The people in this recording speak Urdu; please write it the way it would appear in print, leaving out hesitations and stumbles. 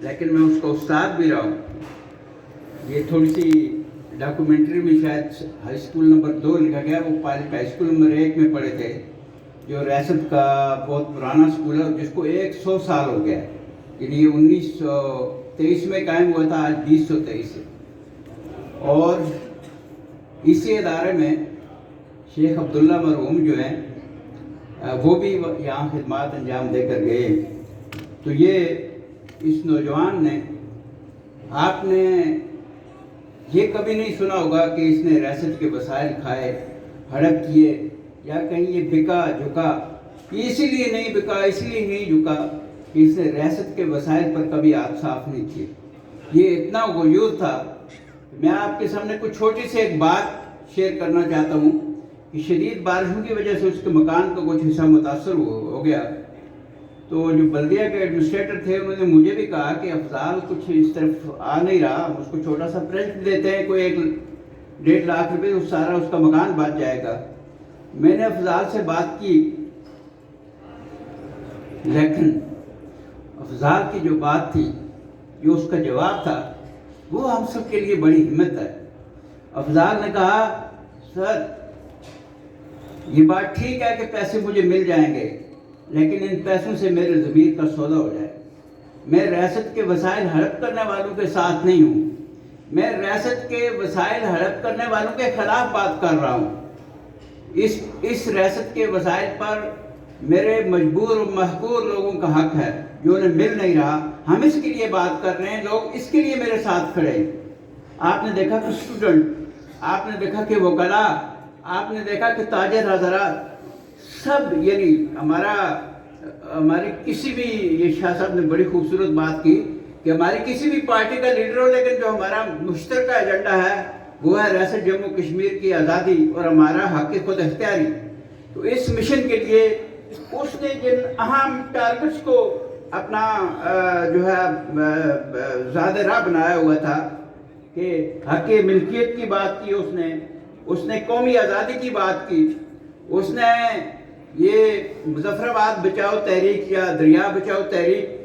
لیکن میں اس کا استاد بھی رہا ہوں. یہ تھوڑی سی ڈاکومنٹری میں شاید ہائی اسکول نمبر 2 لکھا گیا، وہ پائلٹ ہائی اسکول نمبر 1 میں پڑھے تھے، جو ریاست کا بہت پرانا اسکول ہے جس کو 100 سال ہو گیا ہے. یعنی یہ 1923 میں قائم ہوا تھا، آج 2023 ہے. اور اسی ادارے میں شیخ عبداللہ مرحوم جو ہیں وہ بھی یہاں خدمات انجام دے کر گئے. تو یہ اس نوجوان نے، آپ نے یہ کبھی نہیں سنا ہوگا کہ اس نے ریاست کے وسائل کھائے، ہڑپ کیے، یا کہیں یہ بکا جھکا. یہ اسی لیے نہیں بکا، اس لیے نہیں جھکا کہ اس نے ریاست کے وسائل پر کبھی ہاتھ صاف نہیں کیے. یہ اتنا غیور تھا. میں آپ کے سامنے کچھ چھوٹی سی ایک بات شیئر کرنا چاہتا ہوں کہ شدید بارشوں کی وجہ سے اس کے مکان کا کچھ حصہ متاثر ہو گیا. تو جو بلدیہ کے ایڈمنسٹریٹر تھے انہوں نے مجھے بھی کہا کہ افضال کچھ اس طرف آ نہیں رہا، ہم اس کو چھوٹا سا پروجیکٹ دیتے ہیں، کوئی 1.5 لاکھ روپے، سارا اس کا مکان بچ جائے گا. میں نے افضال سے بات کی، لیکن افضال کی جو بات تھی، جو اس کا جواب تھا، وہ ہم سب کے لیے بڑی ہمت ہے. افضال نے کہا سر یہ بات ٹھیک ہے کہ پیسے مجھے مل جائیں گے، لیکن ان پیسوں سے میرے ضمیر کا سودا ہو جائے. میں ریاست کے وسائل ہڑپ کرنے والوں کے ساتھ نہیں ہوں، میں ریاست کے وسائل ہڑپ کرنے والوں کے خلاف بات کر رہا ہوں. اس ریاست کے وسائل پر میرے مجبور و محقور لوگوں کا حق ہے جو انہیں مل نہیں رہا. ہم اس کے لیے بات کر رہے ہیں، لوگ اس کے لیے میرے ساتھ کھڑے ہیں. آپ نے دیکھا کہ اسٹوڈنٹ، آپ نے دیکھا کہ وکلاء، آپ نے دیکھا کہ تاجر حضرات، سب، یعنی ہماری کسی بھی، یہ شاہ صاحب نے بڑی خوبصورت بات کی کہ ہماری کسی بھی پارٹی کا لیڈر ہو، لیکن جو ہمارا مشترکہ ایجنڈا ہے وہ ہے ریاست جموں کشمیر کی آزادی اور ہمارا حق خود اختیاری. تو اس مشن کے لیے اس نے جن اہم ٹارگٹس کو اپنا جو ہے زیادہ راہ بنایا ہوا تھا کہ حق ملکیت کی بات کی، اس نے قومی آزادی کی بات کی، اس نے یہ مظفر آباد بچاؤ تحریک یا دریا بچاؤ تحریک